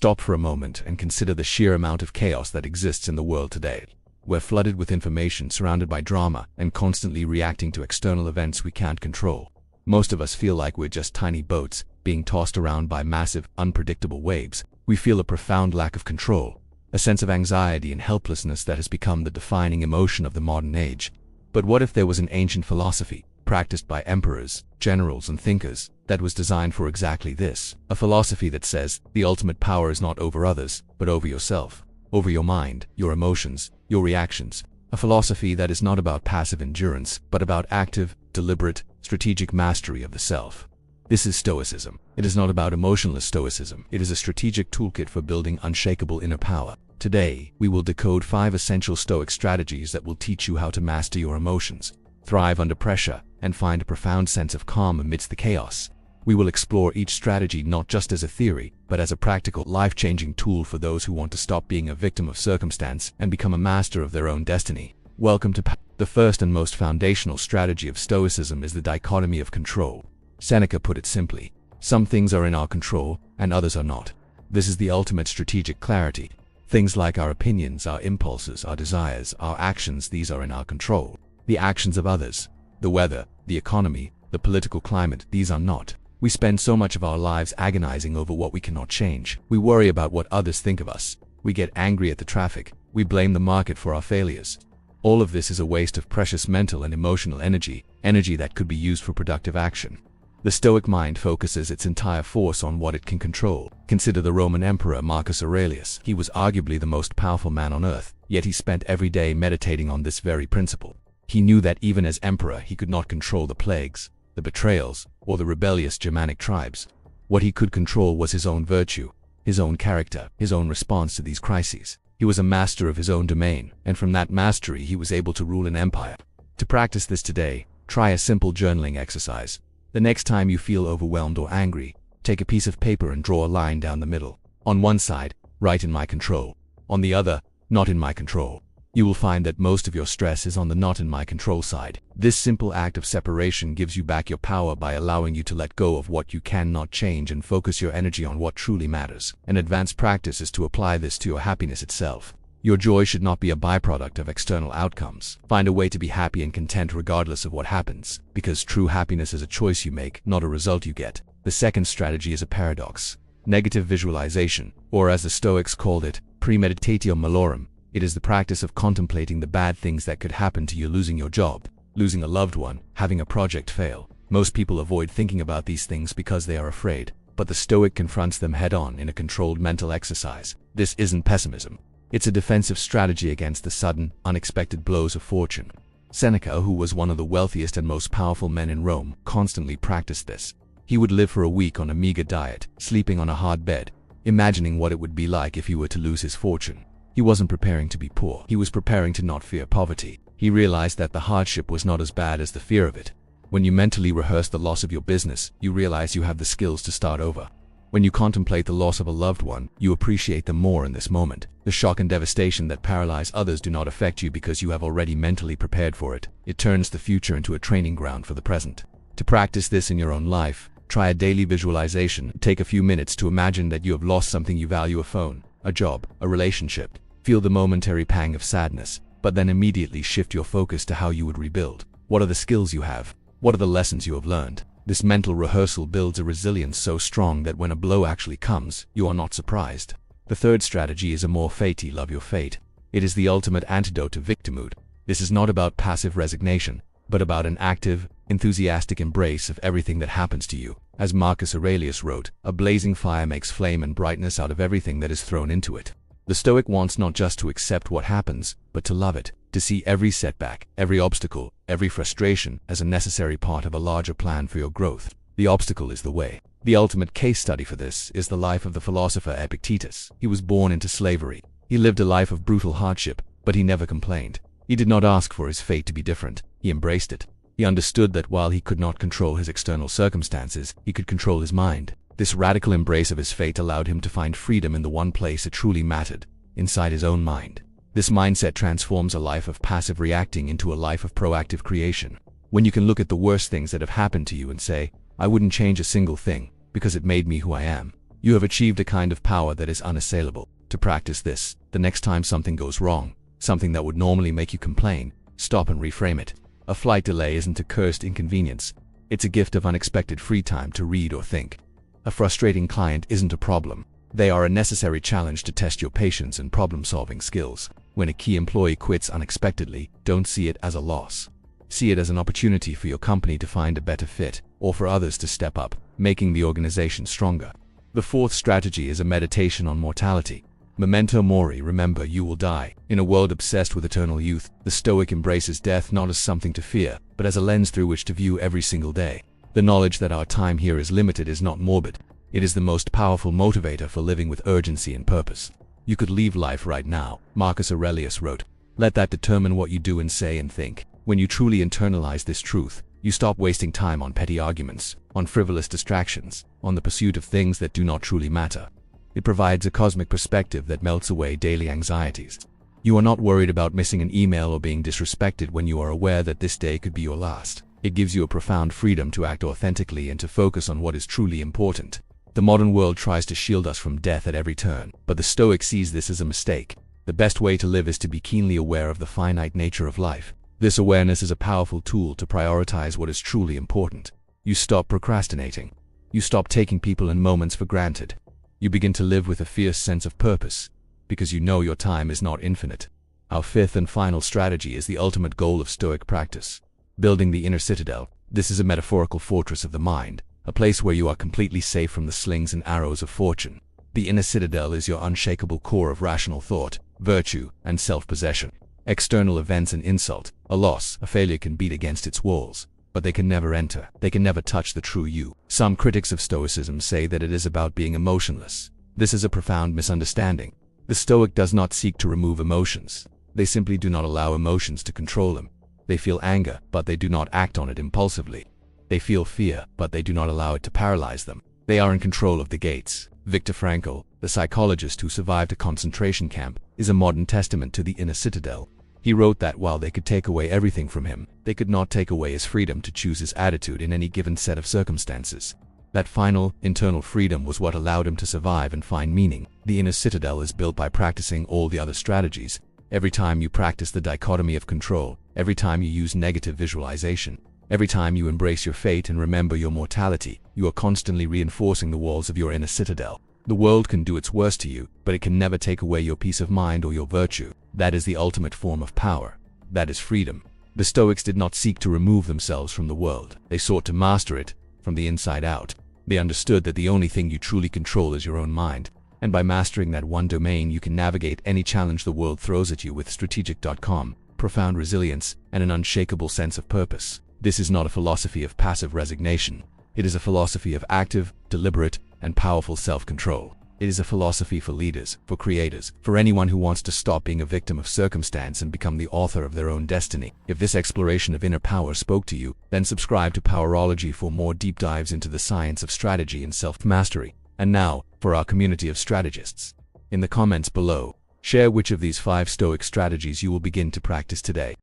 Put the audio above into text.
stop for a moment and consider the sheer amount of chaos that exists in the world today. We're flooded with information, surrounded by drama, and constantly reacting to external events we can't control. Most of us feel like we're just tiny boats, being tossed around by massive, unpredictable waves. We feel a profound lack of control, a sense of anxiety and helplessness that has become the defining emotion of the modern age. But what if there was an ancient philosophy, practiced by emperors, generals, and thinkers, that was designed for exactly this? A philosophy that says, the ultimate power is not over others, but over yourself, over your mind, your emotions, your reactions. A philosophy that is not about passive endurance, but about active, deliberate, strategic mastery of the self. This is Stoicism. It is not about emotionless Stoicism. It is a strategic toolkit for building unshakable inner power. Today, we will decode 5 essential Stoic strategies that will teach you how to master your emotions, thrive under pressure, and find a profound sense of calm amidst the chaos. We will explore each strategy not just as a theory, but as a practical, life-changing tool for those who want to stop being a victim of circumstance and become a master of their own destiny. Welcome to The first and most foundational strategy of Stoicism is the dichotomy of control. Seneca put it simply, some things are in our control, and others are not. This is the ultimate strategic clarity. Things like our opinions, our impulses, our desires, our actions, these are in our control. The actions of others, the weather, the economy, the political climate, these are not. We spend so much of our lives agonizing over what we cannot change. We worry about what others think of us. We get angry at the traffic. We blame the market for our failures. All of this is a waste of precious mental and emotional energy that could be used for productive action. The Stoic mind focuses its entire force on what it can control. Consider the Roman Emperor Marcus Aurelius. He was arguably the most powerful man on earth, yet he spent every day meditating on this very principle. He knew that even as emperor, he could not control the plagues, the betrayals, or the rebellious Germanic tribes. What he could control was his own virtue, his own character, his own response to these crises. He was a master of his own domain, and from that mastery he was able to rule an empire. To practice this today, try a simple journaling exercise. The next time you feel overwhelmed or angry, take a piece of paper and draw a line down the middle. On one side, write "in my control." On the other, "not in my control." You will find that most of your stress is on the "not in my control" side. This simple act of separation gives you back your power by allowing you to let go of what you cannot change and focus your energy on what truly matters. An advanced practice is to apply this to your happiness itself. Your joy should not be a byproduct of external outcomes. Find a way to be happy and content regardless of what happens, because true happiness is a choice you make, not a result you get. The second strategy is a paradox. Negative visualization, or as the Stoics called it, premeditatio malorum. It is the practice of contemplating the bad things that could happen to you: losing your job, losing a loved one, having a project fail. Most people avoid thinking about these things because they are afraid, but the Stoic confronts them head-on in a controlled mental exercise. This isn't pessimism. It's a defensive strategy against the sudden, unexpected blows of fortune. Seneca, who was one of the wealthiest and most powerful men in Rome, constantly practiced this. He would live for a week on a meager diet, sleeping on a hard bed, imagining what it would be like if he were to lose his fortune. He wasn't preparing to be poor. He was preparing to not fear poverty. He realized that the hardship was not as bad as the fear of it. When you mentally rehearse the loss of your business, you realize you have the skills to start over. When you contemplate the loss of a loved one, you appreciate them more in this moment. The shock and devastation that paralyze others do not affect you because you have already mentally prepared for it. It turns the future into a training ground for the present. To practice this in your own life, try a daily visualization. Take a few minutes to imagine that you have lost something you value: a phone, a job, a relationship. Feel the momentary pang of sadness, but then immediately shift your focus to how you would rebuild. What are the skills you have? What are the lessons you have learned? This mental rehearsal builds a resilience so strong that when a blow actually comes, you are not surprised. The third strategy is amor fati, love your fate. It is the ultimate antidote to victimhood. This is not about passive resignation, but about an active, enthusiastic embrace of everything that happens to you. As Marcus Aurelius wrote, a blazing fire makes flame and brightness out of everything that is thrown into it. The Stoic wants not just to accept what happens, but to love it, to see every setback, every obstacle, every frustration as a necessary part of a larger plan for your growth. The obstacle is the way. The ultimate case study for this is the life of the philosopher Epictetus. He was born into slavery. He lived a life of brutal hardship, but he never complained. He did not ask for his fate to be different. He embraced it. He understood that while he could not control his external circumstances, he could control his mind. This radical embrace of his fate allowed him to find freedom in the one place it truly mattered, inside his own mind. This mindset transforms a life of passive reacting into a life of proactive creation. When you can look at the worst things that have happened to you and say, "I wouldn't change a single thing, because it made me who I am," You have achieved a kind of power that is unassailable. To practice this, the next time something goes wrong, something that would normally make you complain, stop and reframe it. A flight delay isn't a cursed inconvenience. It's a gift of unexpected free time to read or think. A frustrating client isn't a problem. They are a necessary challenge to test your patience and problem-solving skills. When a key employee quits unexpectedly, don't see it as a loss. See it as an opportunity for your company to find a better fit, or for others to step up, making the organization stronger. The fourth strategy is a meditation on mortality. Memento mori, remember you will die. In a world obsessed with eternal youth, the Stoic embraces death not as something to fear, but as a lens through which to view every single day. The knowledge that our time here is limited is not morbid. It is the most powerful motivator for living with urgency and purpose. You could leave life right now, Marcus Aurelius wrote. Let that determine what you do and say and think. When you truly internalize this truth, you stop wasting time on petty arguments, on frivolous distractions, on the pursuit of things that do not truly matter. It provides a cosmic perspective that melts away daily anxieties. You are not worried about missing an email or being disrespected when you are aware that this day could be your last. It gives you a profound freedom to act authentically and to focus on what is truly important. The modern world tries to shield us from death at every turn, but the Stoic sees this as a mistake. The best way to live is to be keenly aware of the finite nature of life. This awareness is a powerful tool to prioritize what is truly important. You stop procrastinating. You stop taking people and moments for granted. You begin to live with a fierce sense of purpose, because you know your time is not infinite. Our fifth and final strategy is the ultimate goal of Stoic practice. Building the Inner Citadel. This is a metaphorical fortress of the mind, a place where you are completely safe from the slings and arrows of fortune. The Inner Citadel is your unshakable core of rational thought, virtue, and self-possession. External events and insult, a loss, a failure can beat against its walls, but they can never enter. They can never touch the true you. Some critics of Stoicism say that it is about being emotionless. This is a profound misunderstanding. The Stoic does not seek to remove emotions. They simply do not allow emotions to control them. They feel anger, but they do not act on it impulsively. They feel fear, but they do not allow it to paralyze them. They are in control of the gates. Viktor Frankl, the psychologist who survived a concentration camp, is a modern testament to the Inner Citadel. He wrote that while they could take away everything from him, they could not take away his freedom to choose his attitude in any given set of circumstances. That final, internal freedom was what allowed him to survive and find meaning. The Inner Citadel is built by practicing all the other strategies. Every time you practice the dichotomy of control, every time you use negative visualization, every time you embrace your fate and remember your mortality, you are constantly reinforcing the walls of your inner citadel. The world can do its worst to you, but it can never take away your peace of mind or your virtue. That is the ultimate form of power. That is freedom. The Stoics did not seek to remove themselves from the world. They sought to master it from the inside out. They understood that the only thing you truly control is your own mind, and by mastering that one domain you can navigate any challenge the world throws at you with strategic.com, profound resilience, and an unshakable sense of purpose. This is not a philosophy of passive resignation. It is a philosophy of active, deliberate, and powerful self-control. It is a philosophy for leaders, for creators, for anyone who wants to stop being a victim of circumstance and become the author of their own destiny. If this exploration of inner power spoke to you, then subscribe to Powerology for more deep dives into the science of strategy and self-mastery. And now, for our community of strategists. In the comments below, share which of these 5 Stoic strategies you will begin to practice today.